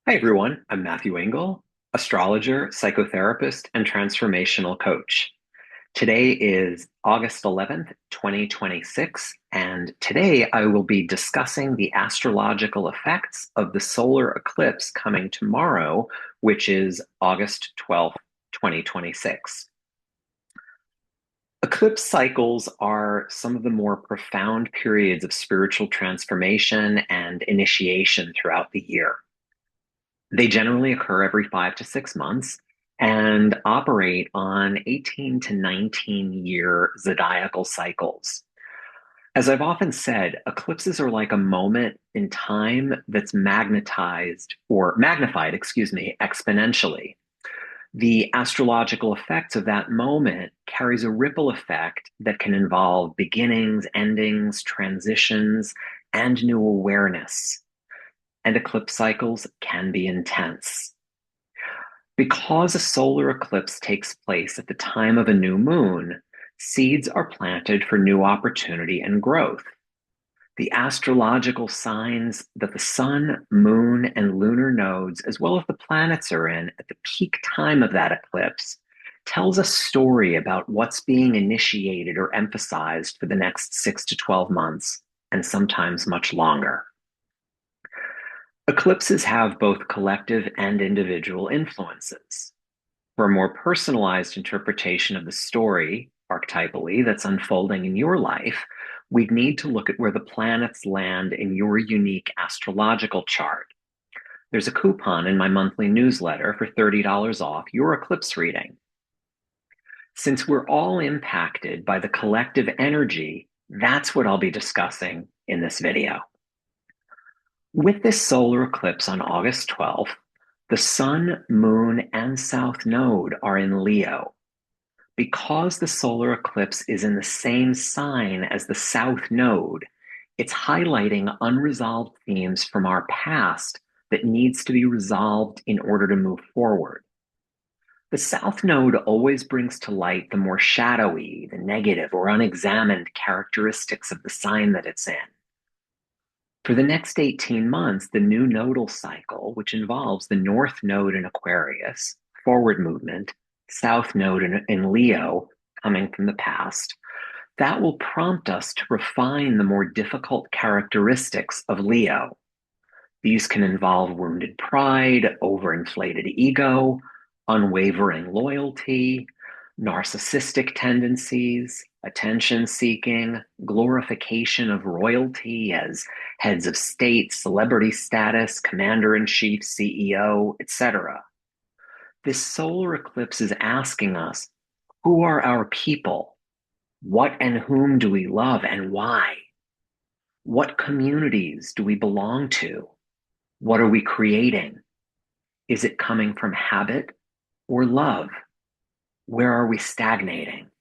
Hi, everyone. I'm Matthew Engel, astrologer, psychotherapist, and transformational coach. Today is August 11th, 2026, and today I will be discussing the astrological effects of the solar eclipse coming tomorrow, which is August 12th, 2026. Eclipse cycles are some of the more profound periods of spiritual transformation and initiation throughout the year. They generally occur every 5 to 6 months and operate on 18 to 19-year zodiacal cycles. As I've often said, eclipses are like a moment in time that's magnified, exponentially. The astrological effects of that moment carries a ripple effect that can involve beginnings, endings, transitions, and new awareness. And eclipse cycles can be intense. Because a solar eclipse takes place at the time of a new moon, seeds are planted for new opportunity and growth. The astrological signs that the sun, moon, and lunar nodes, as well as the planets, are in at the peak time of that eclipse tells a story about what's being initiated or emphasized for the next 6 to 12 months, and sometimes much longer. Eclipses have both collective and individual influences. For a more personalized interpretation of the story, archetypally, that's unfolding in your life, we'd need to look at where the planets land in your unique astrological chart. There's a coupon in my monthly newsletter for $30 off your eclipse reading. Since we're all impacted by the collective energy, that's what I'll be discussing in this video. With this solar eclipse on August 12th, the sun, moon, and south node are in Leo. Because the solar eclipse is in the same sign as the south node, it's highlighting unresolved themes from our past that needs to be resolved in order to move forward. The south node always brings to light the more shadowy, the negative, or unexamined characteristics of the sign that it's in. For the next 18 months, the new nodal cycle, which involves the north node in Aquarius, forward movement, south node in Leo, coming from the past, that will prompt us to refine the more difficult characteristics of Leo. These can involve wounded pride, overinflated ego, unwavering loyalty, narcissistic tendencies, attention seeking, glorification of royalty as heads of state, celebrity status, commander in chief, CEO, etc. This solar eclipse is asking us, who are our people? What and whom do we love and why? What communities do we belong to? What are we creating? Is it coming from habit or love? Where are we stagnating?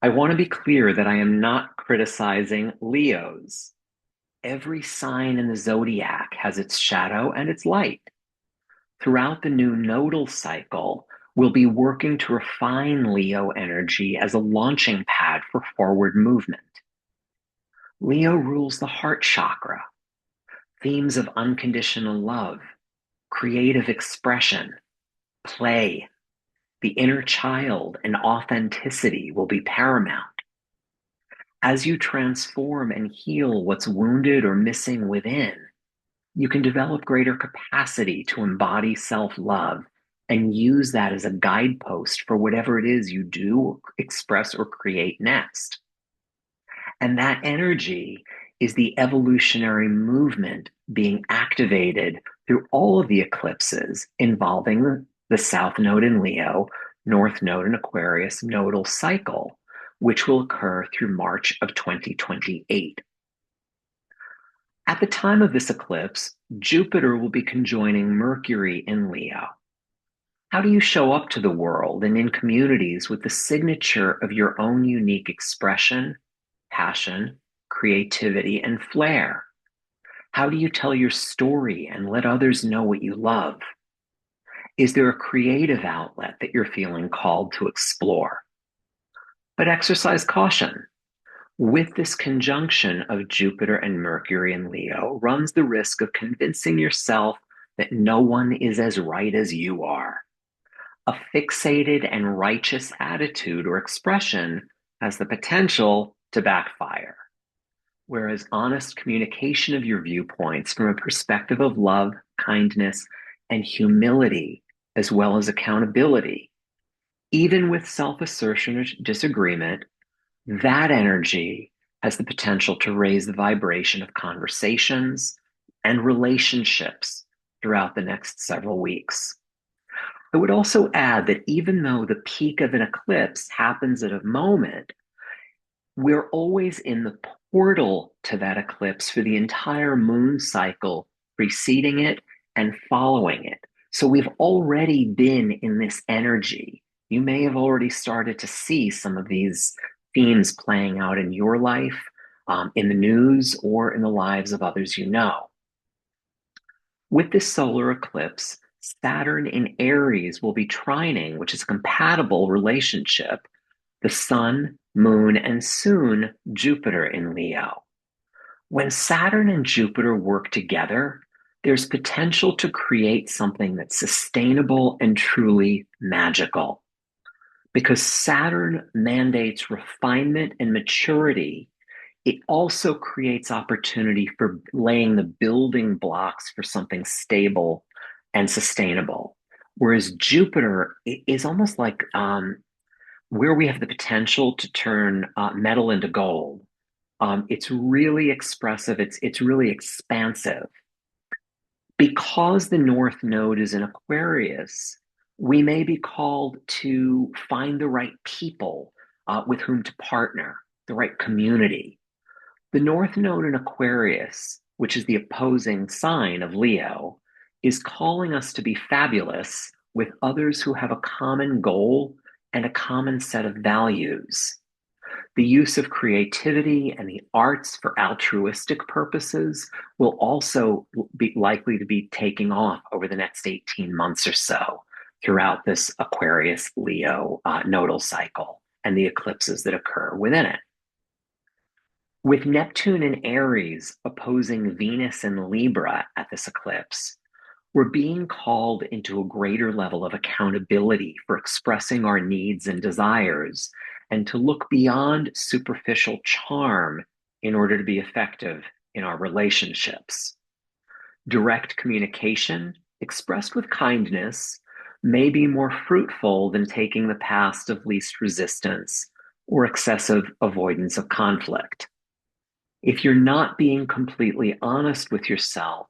I want to be clear that I am not criticizing Leos. Every sign in the zodiac has its shadow and its light. Throughout the new nodal cycle, we'll be working to refine Leo energy as a launching pad for forward movement. Leo rules the heart chakra, themes of unconditional love, creative expression, play, the inner child, and authenticity will be paramount. As you transform and heal what's wounded or missing within, you can develop greater capacity to embody self-love and use that as a guidepost for whatever it is you do, express, or create next. And that energy is the evolutionary movement being activated through all of the eclipses involving the South Node in Leo, North Node in Aquarius nodal cycle, which will occur through March of 2028. At the time of this eclipse, Jupiter will be conjoining Mercury in Leo. How do you show up to the world and in communities with the signature of your own unique expression, passion, creativity, and flair? How do you tell your story and let others know what you love? Is there a creative outlet that you're feeling called to explore? But exercise caution. With this conjunction of Jupiter and Mercury in Leo runs the risk of convincing yourself that no one is as right as you are. A fixated and righteous attitude or expression has the potential to backfire, whereas honest communication of your viewpoints from a perspective of love, kindness, and humility, as well as accountability, even with self assertion or disagreement, that energy has the potential to raise the vibration of conversations and relationships throughout the next several weeks. I would also add that even though the peak of an eclipse happens at a moment, we're always in the portal to that eclipse for the entire moon cycle preceding it and following it. So we've already been in this energy. You may have already started to see some of these themes playing out in your life, in the news, or in the lives of others you know. With this solar eclipse, Saturn in Aries will be trining, which is a compatible relationship, the Sun, Moon, and soon Jupiter in Leo. When Saturn and Jupiter work together, there's potential to create something that's sustainable and truly magical. Because Saturn mandates refinement and maturity, it also creates opportunity for laying the building blocks for something stable and sustainable. Whereas Jupiter is almost like where we have the potential to turn metal into gold. It's really expressive. It's really expansive. Because the North Node is in Aquarius, we may be called to find the right people with whom to partner, the right community. The North Node in Aquarius, which is the opposing sign of Leo, is calling us to be fabulous with others who have a common goal and a common set of values. The use of creativity and the arts for altruistic purposes will also be likely to be taking off over the next 18 months or so throughout this Aquarius Leo nodal cycle and the eclipses that occur within it. With Neptune in Aries opposing Venus in Libra at this eclipse, we're being called into a greater level of accountability for expressing our needs and desires and to look beyond superficial charm in order to be effective in our relationships. Direct communication, expressed with kindness, may be more fruitful than taking the path of least resistance or excessive avoidance of conflict. If you're not being completely honest with yourself,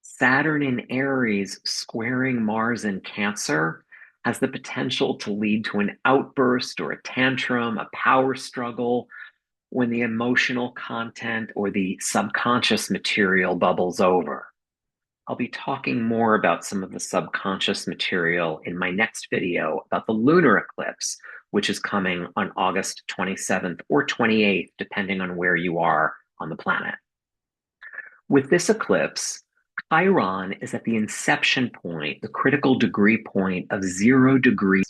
Saturn in Aries squaring Mars in Cancer has the potential to lead to an outburst or a tantrum, a power struggle when the emotional content or the subconscious material bubbles over. I'll be talking more about some of the subconscious material in my next video about the lunar eclipse, which is coming on August 27th or 28th, depending on where you are on the planet. With this eclipse, Chiron is at the inception point, the critical degree point of 0 degrees.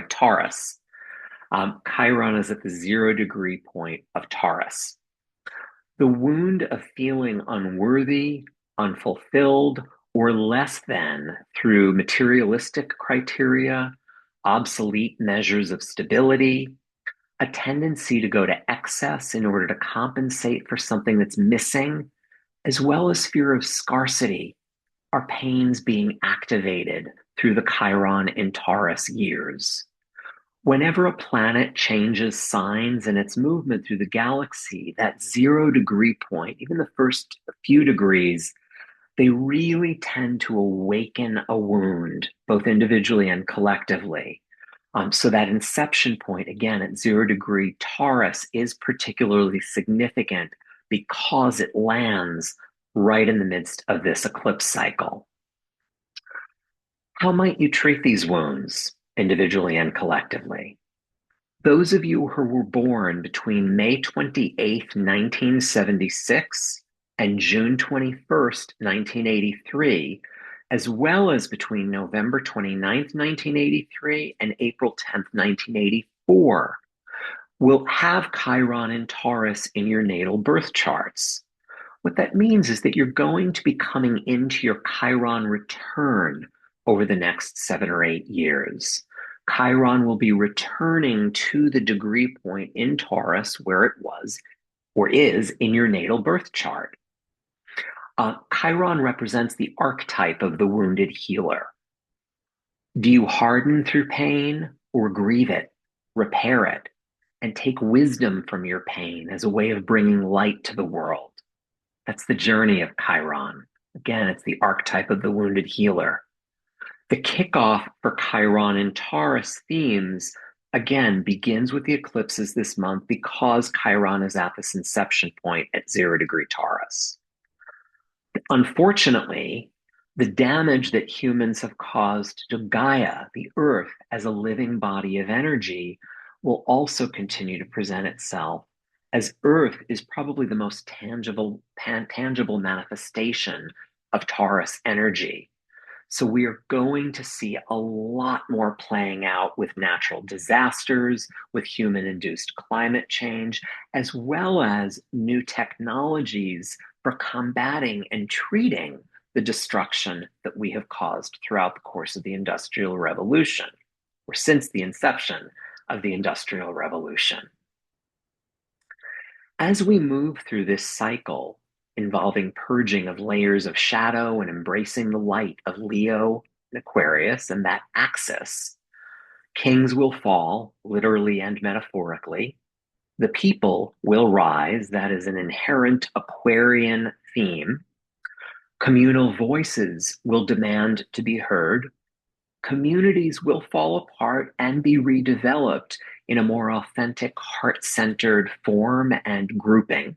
Taurus. Chiron is at the 0 degree point of Taurus. The wound of feeling unworthy, unfulfilled, or less than through materialistic criteria, obsolete measures of stability, a tendency to go to excess in order to compensate for something that's missing, as well as fear of scarcity, are pains being activated through the Chiron in Taurus years. Whenever a planet changes signs in its movement through the galaxy, that 0 degree point, even the first few degrees, they really tend to awaken a wound, both individually and collectively. So that inception point, again, at 0 degree Taurus is particularly significant because it lands right in the midst of this eclipse cycle. How might you treat these wounds, individually and collectively? Those of you who were born between May 28th, 1976 and June 21st, 1983, as well as between November 29th, 1983 and April 10th, 1984, will have Chiron in Taurus in your natal birth charts. What that means is that you're going to be coming into your Chiron return over the next 7 or 8 years. Chiron will be returning to the degree point in Taurus where it was or is in your natal birth chart. Chiron represents the archetype of the wounded healer. Do you harden through pain or grieve it, repair it, and take wisdom from your pain as a way of bringing light to the world? That's the journey of Chiron. Again, it's the archetype of the wounded healer. The kickoff for Chiron and Taurus themes, again, begins with the eclipses this month because Chiron is at this inception point at 0 degree Taurus. Unfortunately, the damage that humans have caused to Gaia, the earth, as a living body of energy, will also continue to present itself, as earth is probably the most tangible manifestation of Taurus energy. So we are going to see a lot more playing out with natural disasters, with human-induced climate change, as well as new technologies for combating and treating the destruction that we have caused throughout the course of the Industrial Revolution, or since the inception of the Industrial Revolution. As we move through this cycle involving purging of layers of shadow and embracing the light of Leo and Aquarius and that axis, kings will fall, literally and metaphorically. The people will rise. That is an inherent Aquarian theme. Communal voices will demand to be heard. Communities will fall apart and be redeveloped in a more authentic, heart-centered form and grouping.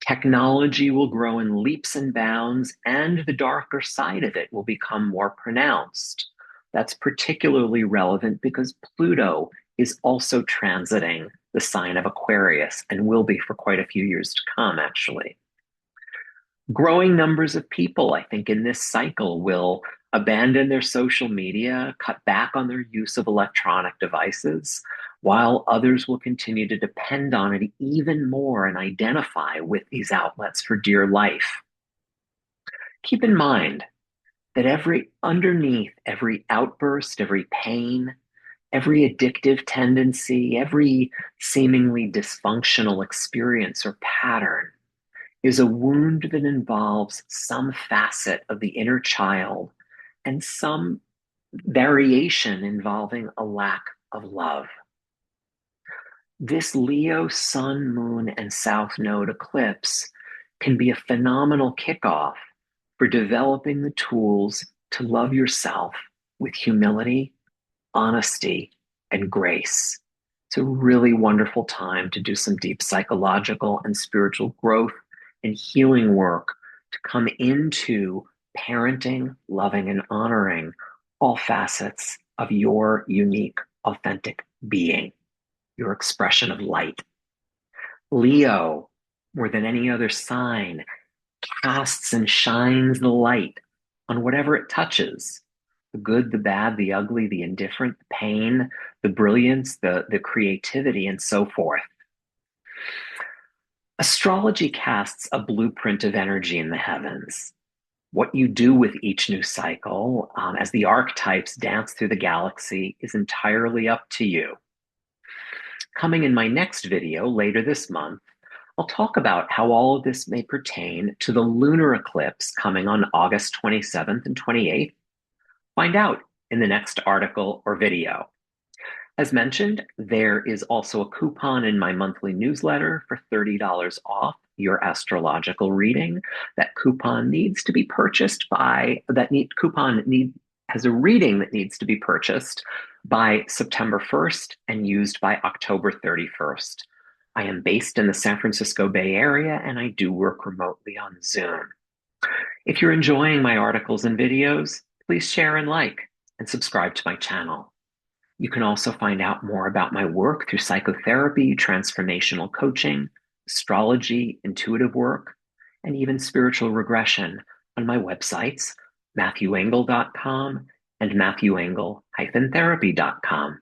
Technology will grow in leaps and bounds, and the darker side of it will become more pronounced. That's particularly relevant because Pluto is also transiting the sign of Aquarius and will be for quite a few years to come, actually. Growing numbers of people, I think, in this cycle will abandon their social media, cut back on their use of electronic devices, while others will continue to depend on it even more and identify with these outlets for dear life. Keep in mind that underneath every outburst, every pain, every addictive tendency, every seemingly dysfunctional experience or pattern is a wound that involves some facet of the inner child and some variation involving a lack of love. This Leo Sun, Moon, and South Node eclipse can be a phenomenal kickoff for developing the tools to love yourself with humility, honesty, and grace. It's a really wonderful time to do some deep psychological and spiritual growth and healing work to come into parenting, loving, and honoring all facets of your unique, authentic being, your expression of light. Leo, more than any other sign, casts and shines the light on whatever it touches. The good, the bad, the ugly, the indifferent, the pain, the brilliance, the creativity, and so forth. Astrology casts a blueprint of energy in the heavens. What you do with each new cycle, as the archetypes dance through the galaxy, is entirely up to you. Coming in my next video later this month, I'll talk about how all of this may pertain to the lunar eclipse coming on August 27th and 28th. Find out in the next article or video. As mentioned, there is also a coupon in my monthly newsletter for $30 off your astrological reading. That coupon needs to be purchased has a reading that needs to be purchased by September 1st and used by October 31st. I am based in the San Francisco Bay Area and I do work remotely on Zoom. If you're enjoying my articles and videos, please share and like and subscribe to my channel. You can also find out more about my work through psychotherapy, transformational coaching, astrology, intuitive work, and even spiritual regression on my websites, MatthewEngel.com and MatthewEngel-therapy.com.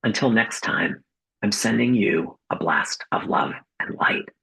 Until next time, I'm sending you a blast of love and light.